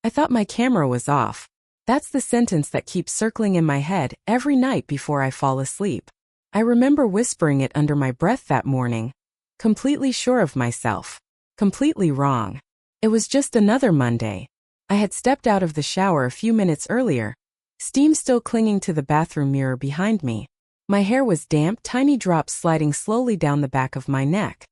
I thought my camera was off. That's the sentence that keeps circling in my head every night before I fall asleep. I remember whispering it under my breath that morning, completely sure of myself. Completely wrong. It was just another Monday. I had stepped out of the shower a few minutes earlier, steam still clinging to the bathroom mirror behind me. My hair was damp, tiny drops sliding slowly down the back of my neck.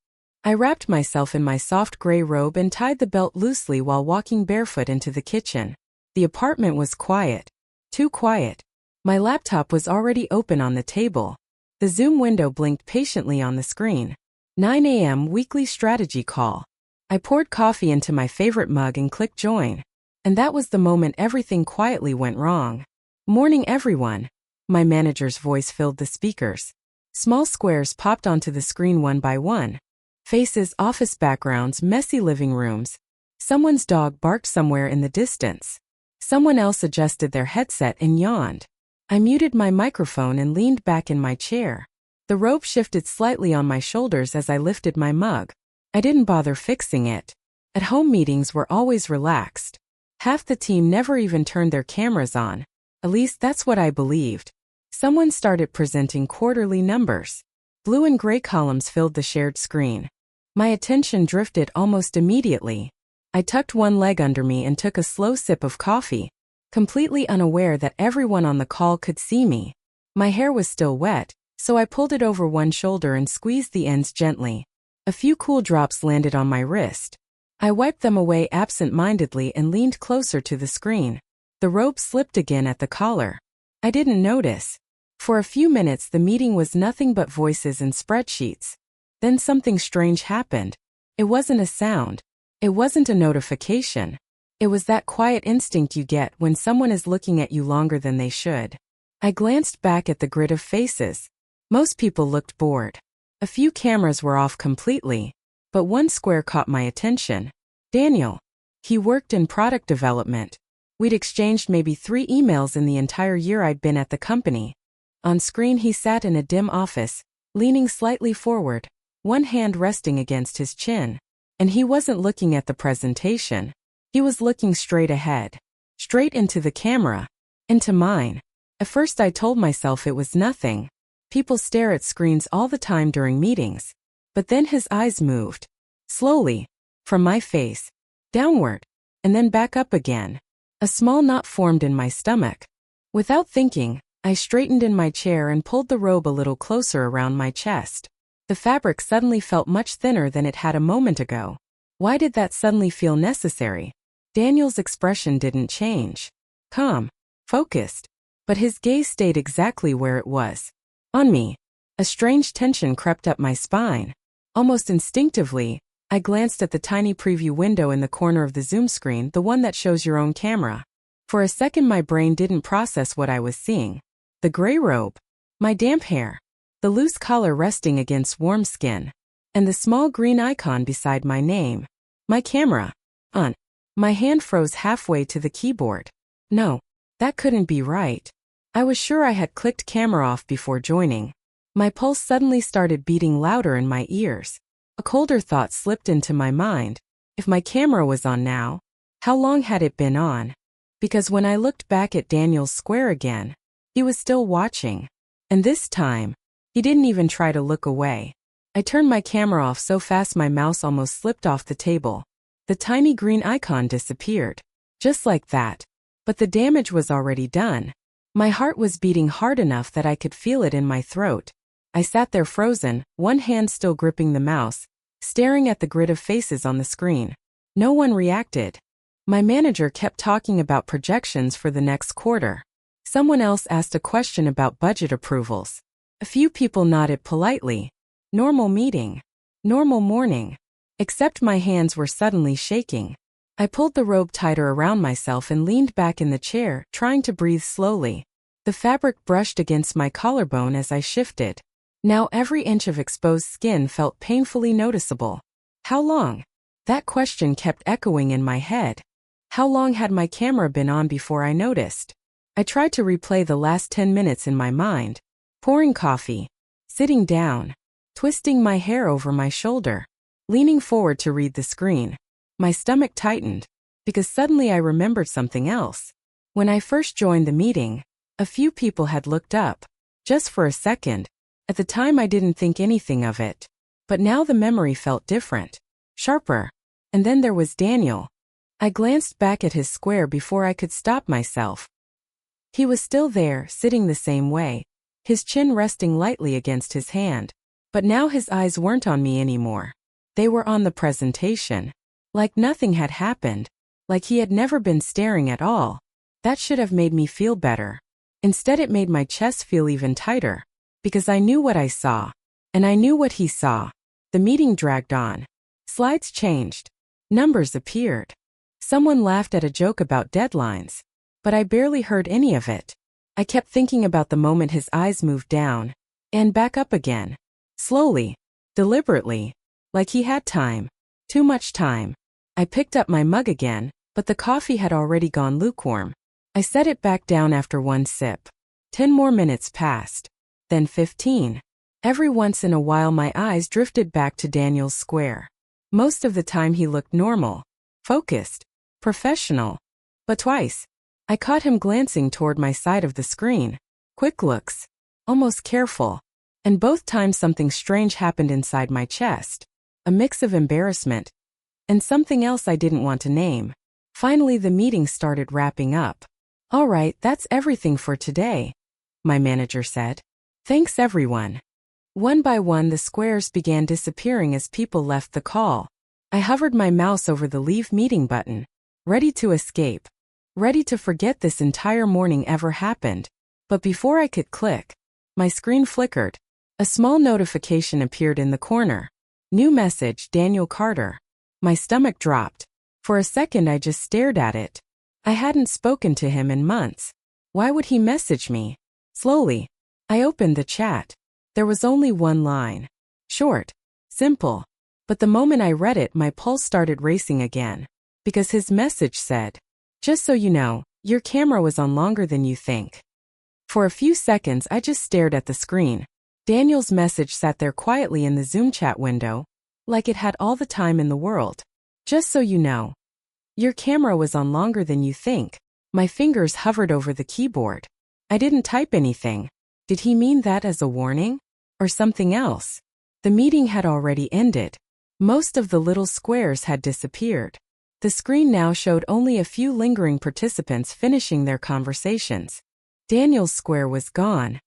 I wrapped myself in my soft gray robe and tied the belt loosely while walking barefoot into the kitchen. The apartment was quiet. Too quiet. My laptop was already open on the table. The Zoom window blinked patiently on the screen. 9 a.m. weekly strategy call. I poured coffee into my favorite mug and clicked join. And that was the moment everything quietly went wrong. Morning everyone. My manager's voice filled the speakers. Small squares popped onto the screen one by one. Faces, office backgrounds, messy living rooms. Someone's dog barked somewhere in the distance. Someone else adjusted their headset and yawned. I muted my microphone and leaned back in my chair. The robe shifted slightly on my shoulders as I lifted my mug. I didn't bother fixing it. At-home meetings were always relaxed. Half the team never even turned their cameras on. At least that's what I believed. Someone started presenting quarterly numbers. Blue and gray columns filled the shared screen. My attention drifted almost immediately. I tucked one leg under me and took a slow sip of coffee, completely unaware that everyone on the call could see me. My hair was still wet, so I pulled it over one shoulder and squeezed the ends gently. A few cool drops landed on my wrist. I wiped them away absent-mindedly and leaned closer to the screen. The robe slipped again at the collar. I didn't notice. For a few minutes the meeting was nothing but voices and spreadsheets. Then something strange happened. It wasn't a sound. It wasn't a notification. It was that quiet instinct you get when someone is looking at you longer than they should. I glanced back at the grid of faces. Most people looked bored. A few cameras were off completely, but one square caught my attention. Daniel. He worked in product development. We'd exchanged maybe 3 emails in the entire year I'd been at the company. On screen he sat in a dim office, leaning slightly forward, one hand resting against his chin. And he wasn't looking at the presentation. He was looking straight ahead. Straight into the camera. Into mine. At first I told myself it was nothing. People stare at screens all the time during meetings. But then his eyes moved. Slowly. From my face. Downward. And then back up again. A small knot formed in my stomach. Without thinking, I straightened in my chair and pulled the robe a little closer around my chest. The fabric suddenly felt much thinner than it had a moment ago. Why did that suddenly feel necessary? Daniel's expression didn't change. Calm. Focused. But his gaze stayed exactly where it was. On me. A strange tension crept up my spine. Almost instinctively, I glanced at the tiny preview window in the corner of the Zoom screen, the one that shows your own camera. For a second my brain didn't process what I was seeing. The gray robe. My damp hair. The loose collar resting against warm skin. And the small green icon beside my name. My camera. On. My hand froze halfway to the keyboard. No, that couldn't be right. I was sure I had clicked camera off before joining. My pulse suddenly started beating louder in my ears. A colder thought slipped into my mind. If my camera was on now, how long had it been on? Because when I looked back at Daniel's square again, he was still watching. And this time, he didn't even try to look away. I turned my camera off so fast my mouse almost slipped off the table. The tiny green icon disappeared. Just like that. But the damage was already done. My heart was beating hard enough that I could feel it in my throat. I sat there frozen, one hand still gripping the mouse, staring at the grid of faces on the screen. No one reacted. My manager kept talking about projections for the next quarter. Someone else asked a question about budget approvals. A few people nodded politely. Normal meeting. Normal morning. Except my hands were suddenly shaking. I pulled the robe tighter around myself and leaned back in the chair, trying to breathe slowly. The fabric brushed against my collarbone as I shifted. Now every inch of exposed skin felt painfully noticeable. How long? That question kept echoing in my head. How long had my camera been on before I noticed? I tried to replay the last 10 minutes in my mind. Pouring coffee. Sitting down. Twisting my hair over my shoulder. Leaning forward to read the screen. My stomach tightened. because suddenly I remembered something else. When I first joined the meeting, a few people had looked up. Just for a second. At the time I didn't think anything of it. But now the memory felt different. Sharper. And then there was Daniel. I glanced back at his square before I could stop myself. He was still there, sitting the same way, his chin resting lightly against his hand. But now his eyes weren't on me anymore. They were on the presentation. Like nothing had happened. Like he had never been staring at all. That should have made me feel better. Instead it made my chest feel even tighter. Because I knew what I saw. And I knew what he saw. The meeting dragged on. Slides changed. Numbers appeared. Someone laughed at a joke about deadlines. But I barely heard any of it. I kept thinking about the moment his eyes moved down. And back up again. Slowly. Deliberately. Like he had time. Too much time. I picked up my mug again, but the coffee had already gone lukewarm. I set it back down after one sip. 10 more minutes passed. Then 15. Every once in a while my eyes drifted back to Daniel's square. Most of the time he looked normal. Focused. Professional. But twice, I caught him glancing toward my side of the screen. Quick looks. Almost careful. And both times something strange happened inside my chest. A mix of embarrassment and something else I didn't want to name. Finally the meeting started wrapping up. "All right, that's everything for today," my manager said. "Thanks everyone." One by one the squares began disappearing as people left the call. I hovered my mouse over the Leave Meeting button. Ready to escape. Ready to forget this entire morning ever happened. But before I could click, my screen flickered. A small notification appeared in the corner. New message, Daniel Carter. My stomach dropped. For a second I just stared at it. I hadn't spoken to him in months. Why would he message me? Slowly, I opened the chat. There was only one line. Short. Simple. But the moment I read it my pulse started racing again. Because his message said, "Just so you know, your camera was on longer than you think." For a few seconds I just stared at the screen. Daniel's message sat there quietly in the Zoom chat window, like it had all the time in the world. "Just so you know, your camera was on longer than you think." My fingers hovered over the keyboard. I didn't type anything. Did he mean that as a warning? Or something else? The meeting had already ended. Most of the little squares had disappeared. The screen now showed only a few lingering participants finishing their conversations. Daniel's square was gone.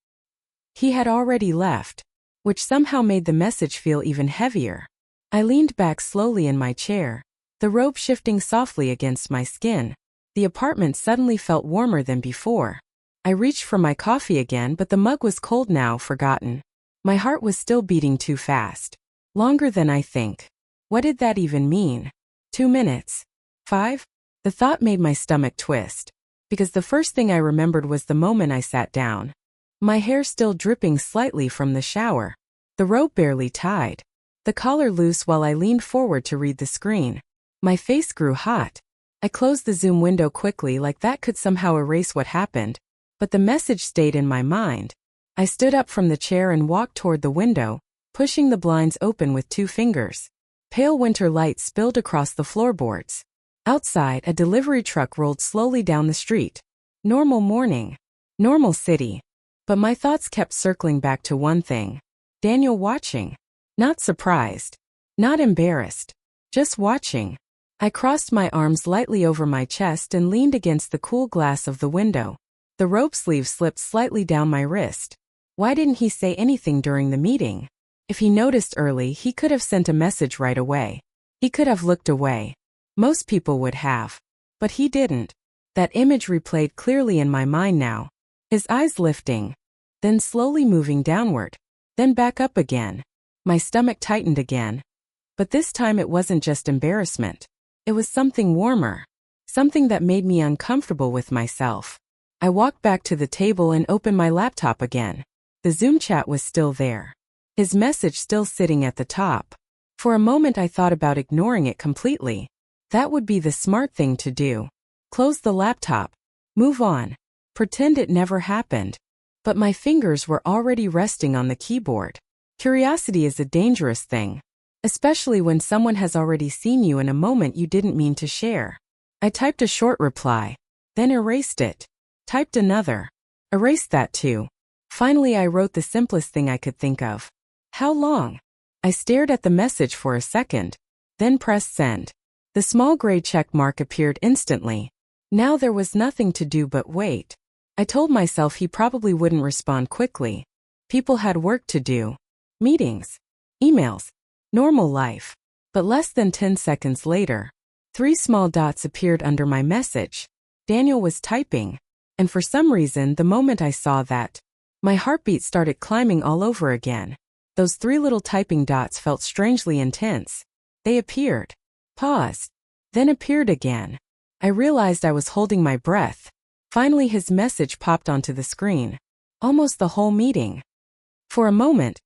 He had already left, which somehow made the message feel even heavier. I leaned back slowly in my chair, the robe shifting softly against my skin. The apartment suddenly felt warmer than before. I reached for my coffee again, but the mug was cold now, forgotten. My heart was still beating too fast. Longer than I think. What did that even mean? 2 minutes? 5? The thought made my stomach twist. Because the first thing I remembered was the moment I sat down. My hair still dripping slightly from the shower. The robe barely tied. The collar loose while I leaned forward to read the screen. My face grew hot. I closed the Zoom window quickly like that could somehow erase what happened. But the message stayed in my mind. I stood up from the chair and walked toward the window, pushing the blinds open with 2 fingers. Pale winter light spilled across the floorboards. Outside, a delivery truck rolled slowly down the street. Normal morning. Normal city. But my thoughts kept circling back to one thing. Daniel watching. Not surprised. Not embarrassed. Just watching. I crossed my arms lightly over my chest and leaned against the cool glass of the window. The robe sleeve slipped slightly down my wrist. Why didn't he say anything during the meeting? If he noticed early, he could have sent a message right away. He could have looked away. Most people would have. But he didn't. That image replayed clearly in my mind now. His eyes lifting. Then slowly moving downward. Then back up again. My stomach tightened again. But this time it wasn't just embarrassment. It was something warmer. Something that made me uncomfortable with myself. I walked back to the table and opened my laptop again. The Zoom chat was still there. His message still sitting at the top. For a moment I thought about ignoring it completely. That would be the smart thing to do. Close the laptop. Move on. Pretend it never happened. But my fingers were already resting on the keyboard. Curiosity is a dangerous thing. Especially when someone has already seen you in a moment you didn't mean to share. I typed a short reply, then erased it. Typed another. Erased that too. Finally, I wrote the simplest thing I could think of. How long? I stared at the message for a second, then pressed send. The small gray check mark appeared instantly. Now there was nothing to do but wait. I told myself he probably wouldn't respond quickly. People had work to do. Meetings. Emails. Normal life. But less than 10 seconds later, 3 small dots appeared under my message. Daniel was typing. And for some reason, the moment I saw that, my heartbeat started climbing all over again. Those 3 little typing dots felt strangely intense. They appeared, paused, then appeared again. I realized I was holding my breath. Finally, his message popped onto the screen. Almost the whole meeting. For a moment,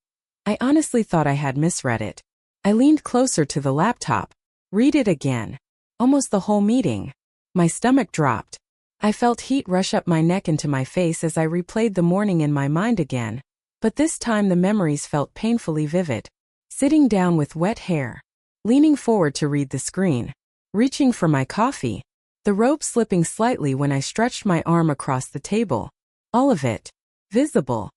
I honestly thought I had misread it. I leaned closer to the laptop. Read it again. Almost the whole meeting. My stomach dropped. I felt heat rush up my neck into my face as I replayed the morning in my mind again. But this time the memories felt painfully vivid. Sitting down with wet hair. Leaning forward to read the screen. Reaching for my coffee. The robe slipping slightly when I stretched my arm across the table. All of it. Visible.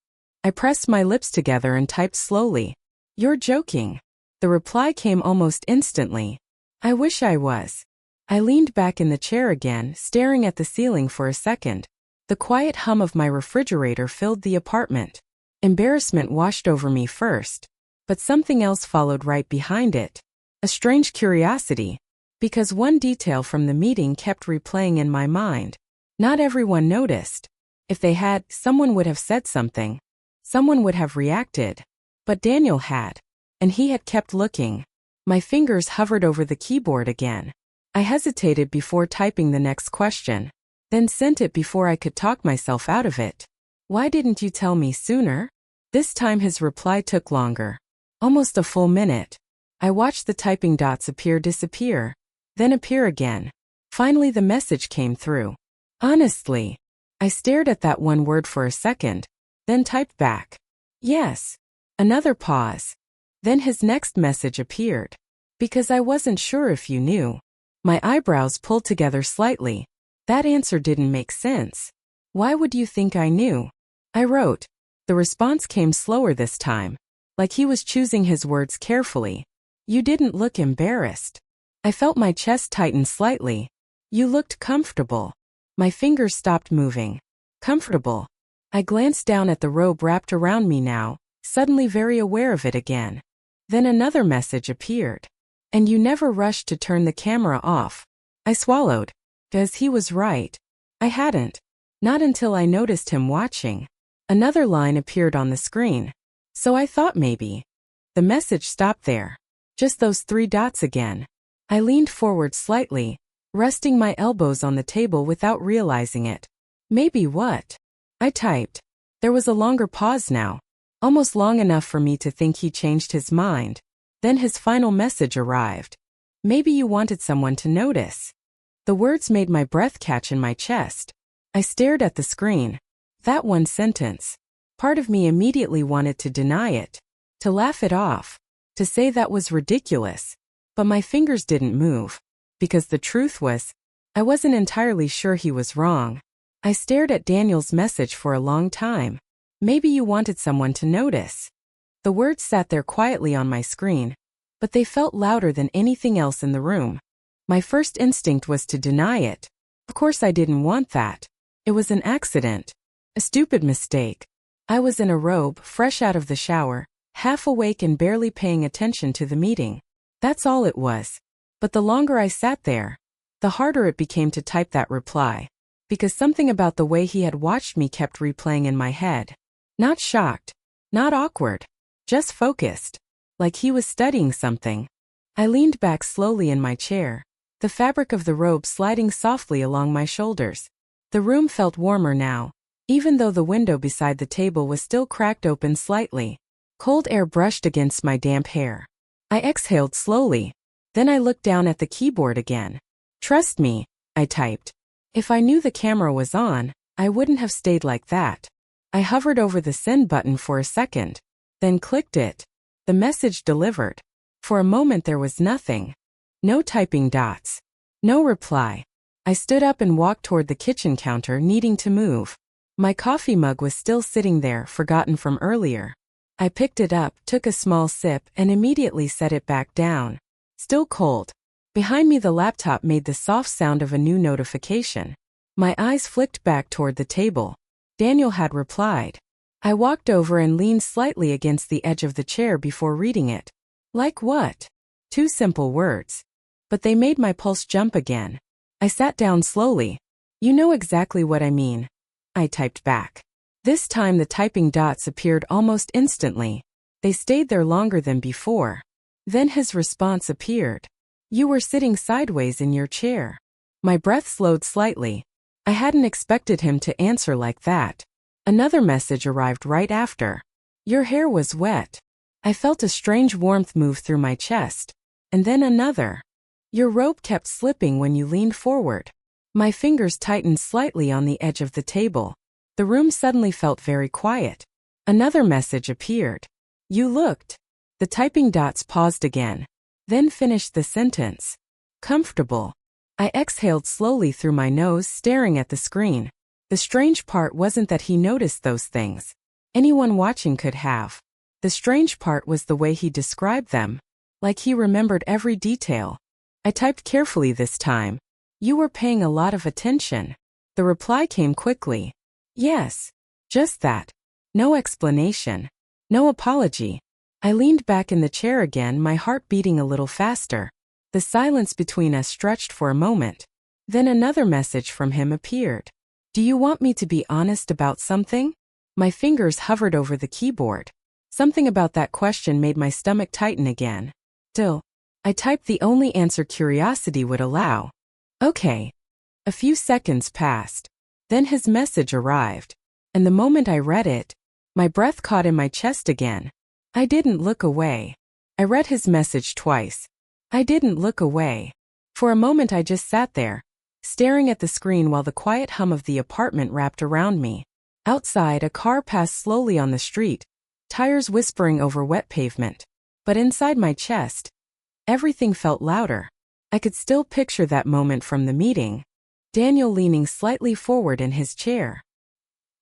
I pressed my lips together and typed slowly. You're joking. The reply came almost instantly. I wish I was. I leaned back in the chair again, staring at the ceiling for a second. The quiet hum of my refrigerator filled the apartment. Embarrassment washed over me first. But something else followed right behind it. A strange curiosity. Because one detail from the meeting kept replaying in my mind. Not everyone noticed. If they had, someone would have said something. Someone would have reacted. But Daniel had. And he had kept looking. My fingers hovered over the keyboard again. I hesitated before typing the next question. Then sent it before I could talk myself out of it. Why didn't you tell me sooner? This time his reply took longer. Almost a full minute. I watched the typing dots disappear. Then appear again. Finally the message came through. Honestly. I stared at that one word for a second. Then typed back. Yes. Another pause. Then his next message appeared. Because I wasn't sure if you knew. My eyebrows pulled together slightly. That answer didn't make sense. Why would you think I knew? I wrote. The response came slower this time. Like he was choosing his words carefully. You didn't look embarrassed. I felt my chest tighten slightly. You looked comfortable. My fingers stopped moving. Comfortable. I glanced down at the robe wrapped around me now, suddenly very aware of it again. Then another message appeared. And you never rushed to turn the camera off. I swallowed. Because he was right. I hadn't. Not until I noticed him watching. Another line appeared on the screen. So I thought maybe. The message stopped there. Just those 3 dots again. I leaned forward slightly, resting my elbows on the table without realizing it. Maybe what? I typed. There was a longer pause now. Almost long enough for me to think he changed his mind. Then his final message arrived. Maybe you wanted someone to notice. The words made my breath catch in my chest. I stared at the screen. That one sentence. Part of me immediately wanted to deny it. To laugh it off. To say that was ridiculous. But my fingers didn't move. Because the truth was, I wasn't entirely sure he was wrong. I stared at Daniel's message for a long time. Maybe you wanted someone to notice. The words sat there quietly on my screen, but they felt louder than anything else in the room. My first instinct was to deny it. Of course I didn't want that. It was an accident. A stupid mistake. I was in a robe, fresh out of the shower, half awake and barely paying attention to the meeting. That's all it was. But the longer I sat there, the harder it became to type that reply. Because something about the way he had watched me kept replaying in my head. Not shocked. Not awkward. Just focused. Like he was studying something. I leaned back slowly in my chair, the fabric of the robe sliding softly along my shoulders. The room felt warmer now, even though the window beside the table was still cracked open slightly. Cold air brushed against my damp hair. I exhaled slowly. Then I looked down at the keyboard again. Trust me, I typed. If I knew the camera was on, I wouldn't have stayed like that. I hovered over the send button for a second, then clicked it. The message delivered. For a moment there was nothing. No typing dots. No reply. I stood up and walked toward the kitchen counter, needing to move. My coffee mug was still sitting there, forgotten from earlier. I picked it up, took a small sip, and immediately set it back down. Still cold. Behind me, the laptop made the soft sound of a new notification. My eyes flicked back toward the table. Daniel had replied. I walked over and leaned slightly against the edge of the chair before reading it. Like what? 2 simple words. But they made my pulse jump again. I sat down slowly. You know exactly what I mean. I typed back. This time the typing dots appeared almost instantly. They stayed there longer than before. Then his response appeared. You were sitting sideways in your chair. My breath slowed slightly. I hadn't expected him to answer like that. Another message arrived right after. Your hair was wet. I felt a strange warmth move through my chest. And then another. Your robe kept slipping when you leaned forward. My fingers tightened slightly on the edge of the table. The room suddenly felt very quiet. Another message appeared. You looked. The typing dots paused again. Then finished the sentence. Comfortable. I exhaled slowly through my nose, staring at the screen. The strange part wasn't that he noticed those things. Anyone watching could have. The strange part was the way he described them. Like he remembered every detail. I typed carefully this time. You were paying a lot of attention. The reply came quickly. Yes. Just that. No explanation. No apology. I leaned back in the chair again, my heart beating a little faster. The silence between us stretched for a moment. Then another message from him appeared. Do you want me to be honest about something? My fingers hovered over the keyboard. Something about that question made my stomach tighten again. Still, I typed the only answer curiosity would allow. Okay. A few seconds passed. Then his message arrived. And the moment I read it, my breath caught in my chest again. I didn't look away. I read his message twice. I didn't look away. For a moment I just sat there, staring at the screen while the quiet hum of the apartment wrapped around me. Outside, a car passed slowly on the street, tires whispering over wet pavement. But inside my chest, everything felt louder. I could still picture that moment from the meeting. Daniel leaning slightly forward in his chair.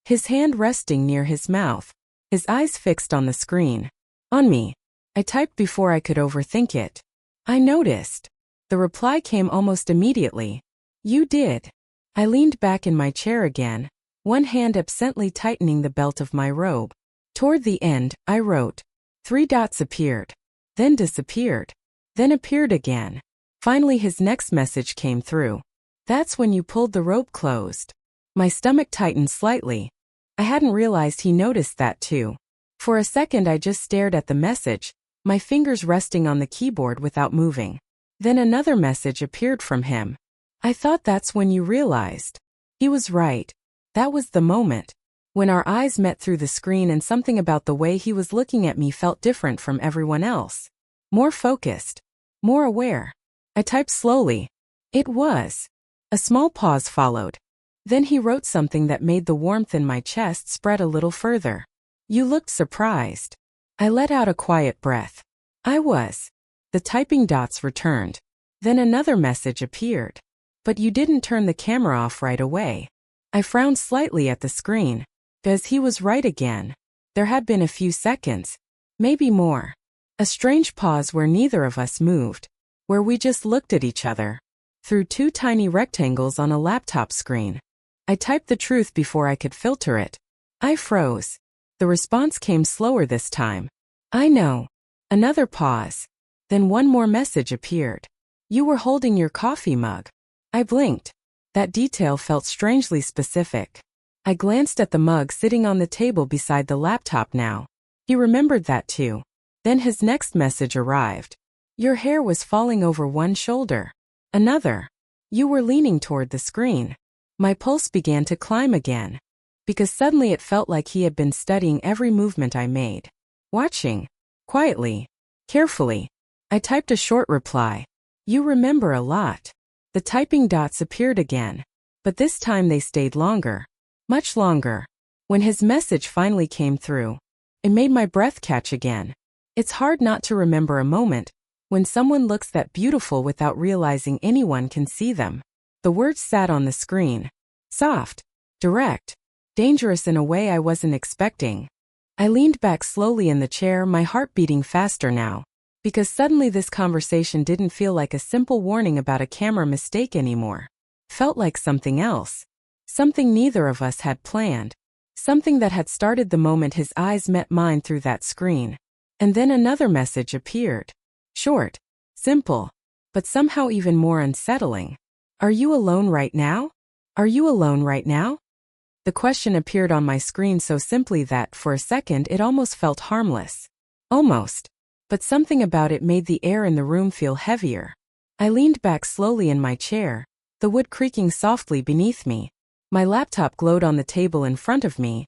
His hand resting near his mouth. His eyes fixed on the screen. On me. I typed before I could overthink it. I noticed. The reply came almost immediately. You did. I leaned back in my chair again, one hand absently tightening the belt of my robe. Toward the end, I wrote. 3 dots appeared. Then disappeared. Then appeared again. Finally his next message came through. That's when you pulled the robe closed. My stomach tightened slightly. I hadn't realized he noticed that too. For a second I just stared at the message, my fingers resting on the keyboard without moving. Then another message appeared from him. I thought that's when you realized. He was right. That was the moment. When our eyes met through the screen and something about the way he was looking at me felt different from everyone else. More focused. More aware. I typed slowly. It was. A small pause followed. Then he wrote something that made the warmth in my chest spread a little further. You looked surprised. I let out a quiet breath. I was. The typing dots returned. Then another message appeared. But you didn't turn the camera off right away. I frowned slightly at the screen. Because he was right again. There had been a few seconds. Maybe more. A strange pause where neither of us moved. Where we just looked at each other. Through 2 tiny rectangles on a laptop screen. I typed the truth before I could filter it. I froze. The response came slower this time. I know. Another pause. Then one more message appeared. You were holding your coffee mug. I blinked. That detail felt strangely specific. I glanced at the mug sitting on the table beside the laptop now. He remembered that too. Then his next message arrived. Your hair was falling over one shoulder. Another. You were leaning toward the screen. My pulse began to climb again. Because suddenly it felt like he had been studying every movement I made. Watching. Quietly. Carefully. I typed a short reply. You remember a lot. The typing dots appeared again. But this time they stayed longer. Much longer. When his message finally came through, it made my breath catch again. It's hard not to remember a moment when someone looks that beautiful without realizing anyone can see them. The words sat on the screen. Soft. Direct. Dangerous in a way I wasn't expecting. I leaned back slowly in the chair, my heart beating faster now. Because suddenly this conversation didn't feel like a simple warning about a camera mistake anymore. Felt like something else. Something neither of us had planned. Something that had started the moment his eyes met mine through that screen. And then another message appeared. Short. Simple. But somehow even more unsettling. Are you alone right now? Are you alone right now? The question appeared on my screen so simply that, for a second, it almost felt harmless. Almost. But something about it made the air in the room feel heavier. I leaned back slowly in my chair, the wood creaking softly beneath me. My laptop glowed on the table in front of me.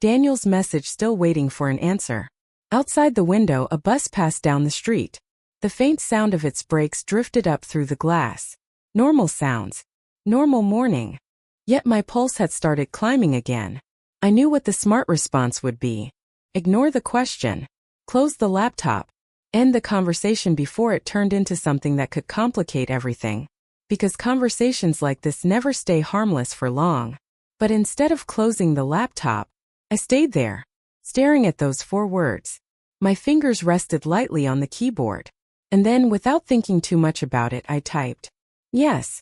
Daniel's message still waiting for an answer. Outside the window, a bus passed down the street. The faint sound of its brakes drifted up through the glass. Normal sounds. Normal morning. Yet my pulse had started climbing again. I knew what the smart response would be. Ignore the question. Close the laptop. End the conversation before it turned into something that could complicate everything. Because conversations like this never stay harmless for long. But instead of closing the laptop, I stayed there, staring at those 4 words. My fingers rested lightly on the keyboard. And then, without thinking too much about it, I typed, "Yes."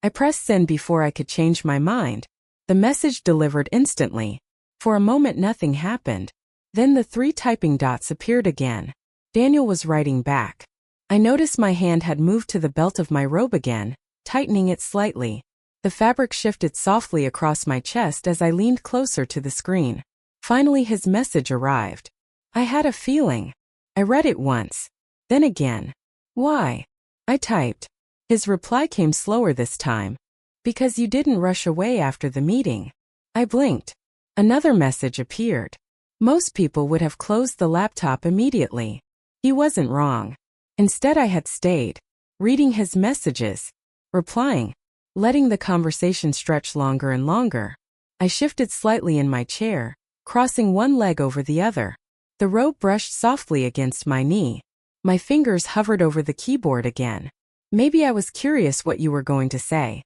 I pressed send before I could change my mind. The message delivered instantly. For a moment nothing happened. Then the 3 typing dots appeared again. Daniel was writing back. I noticed my hand had moved to the belt of my robe again, tightening it slightly. The fabric shifted softly across my chest as I leaned closer to the screen. Finally his message arrived. I had a feeling. I read it once. Then again. Why? I typed. His reply came slower this time. Because you didn't rush away after the meeting. I blinked. Another message appeared. Most people would have closed the laptop immediately. He wasn't wrong. Instead I had stayed, reading his messages, replying, letting the conversation stretch longer and longer. I shifted slightly in my chair, crossing one leg over the other. The robe brushed softly against my knee. My fingers hovered over the keyboard again. Maybe I was curious what you were going to say.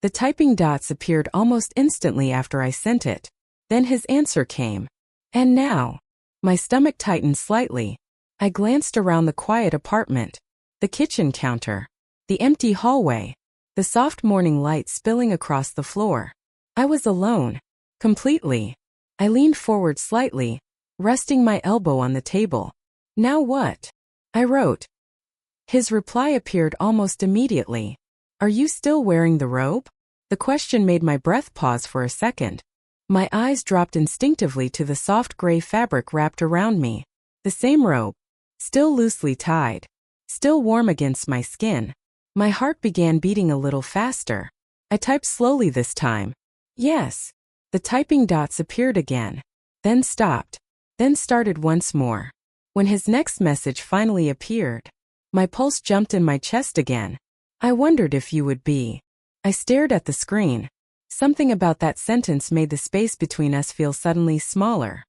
The typing dots appeared almost instantly after I sent it. Then his answer came. And now? My stomach tightened slightly. I glanced around the quiet apartment. The kitchen counter. The empty hallway. The soft morning light spilling across the floor. I was alone. Completely. I leaned forward slightly, resting my elbow on the table. Now what? I wrote. His reply appeared almost immediately. Are you still wearing the robe? The question made my breath pause for a second. My eyes dropped instinctively to the soft gray fabric wrapped around me. The same robe. Still loosely tied. Still warm against my skin. My heart began beating a little faster. I typed slowly this time. Yes. The typing dots appeared again. Then stopped. Then started once more. When his next message finally appeared, my pulse jumped in my chest again. I wondered if you would be. I stared at the screen. Something about that sentence made the space between us feel suddenly smaller.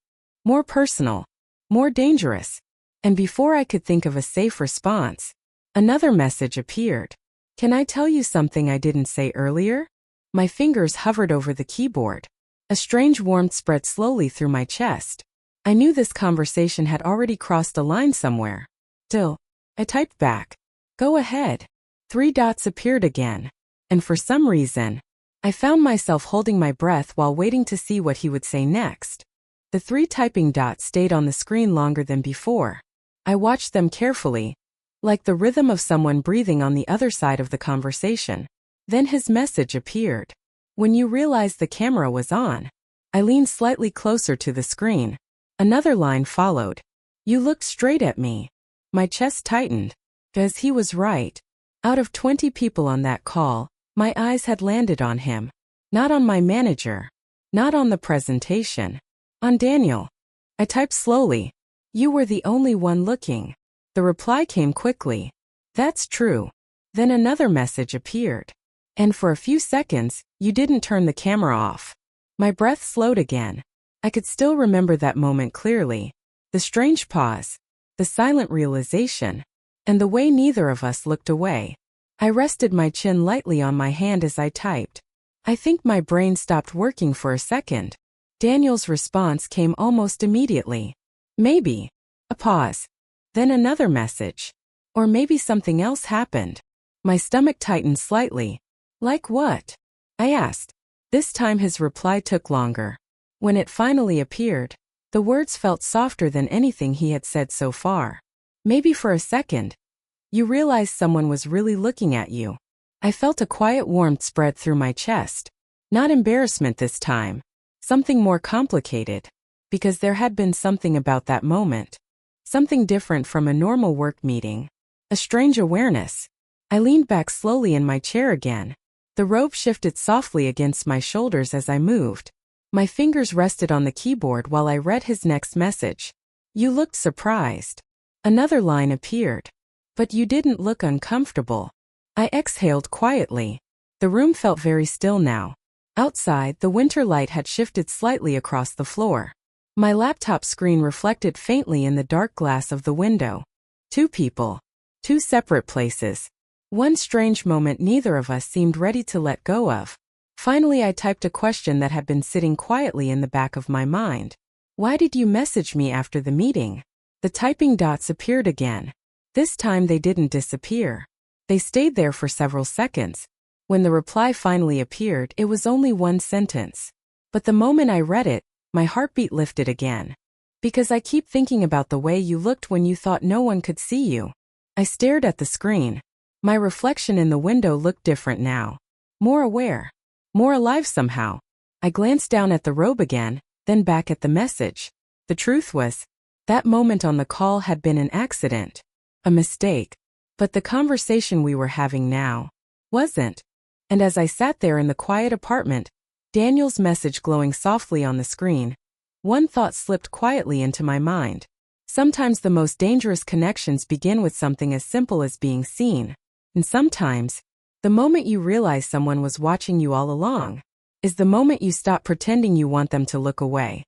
More personal. More dangerous. And before I could think of a safe response, another message appeared. Can I tell you something I didn't say earlier? My fingers hovered over the keyboard. A strange warmth spread slowly through my chest. I knew this conversation had already crossed a line somewhere. Still, I typed back. Go ahead. 3 dots appeared again. And for some reason, I found myself holding my breath while waiting to see what he would say next. The 3 typing dots stayed on the screen longer than before. I watched them carefully, like the rhythm of someone breathing on the other side of the conversation. Then his message appeared. When you realized the camera was on, I leaned slightly closer to the screen. Another line followed. You looked straight at me. My chest tightened. Because he was right. Out of 20 people on that call, my eyes had landed on him. Not on my manager. Not on the presentation. On Daniel. I typed slowly. You were the only one looking. The reply came quickly. That's true. Then another message appeared. And for a few seconds, you didn't turn the camera off. My breath slowed again. I could still remember that moment clearly. The strange pause. The silent realization. And the way neither of us looked away. I rested my chin lightly on my hand as I typed. I think my brain stopped working for a second. Daniel's response came almost immediately. Maybe. A pause. Then another message. Or maybe something else happened. My stomach tightened slightly. Like what? I asked. This time his reply took longer. When it finally appeared, the words felt softer than anything he had said so far. Maybe for a second, you realized someone was really looking at you. I felt a quiet warmth spread through my chest. Not embarrassment this time. Something more complicated. Because there had been something about that moment. Something different from a normal work meeting. A strange awareness. I leaned back slowly in my chair again. The robe shifted softly against my shoulders as I moved. My fingers rested on the keyboard while I read his next message. You looked surprised. Another line appeared. But you didn't look uncomfortable. I exhaled quietly. The room felt very still now. Outside, the winter light had shifted slightly across the floor. My laptop screen reflected faintly in the dark glass of the window. Two people. Two separate places. One strange moment neither of us seemed ready to let go of. Finally, I typed a question that had been sitting quietly in the back of my mind. Why did you message me after the meeting? The typing dots appeared again. This time they didn't disappear. They stayed there for several seconds. When the reply finally appeared, it was only one sentence. But the moment I read it, my heartbeat lifted again. Because I keep thinking about the way you looked when you thought no one could see you. I stared at the screen. My reflection in the window looked different now. More aware. More alive somehow. I glanced down at the robe again, then back at the message. The truth was, that moment on the call had been an accident. A mistake. But the conversation we were having now wasn't. And as I sat there in the quiet apartment, Daniel's message glowing softly on the screen, one thought slipped quietly into my mind. Sometimes the most dangerous connections begin with something as simple as being seen. And sometimes, the moment you realize someone was watching you all along, is the moment you stop pretending you want them to look away.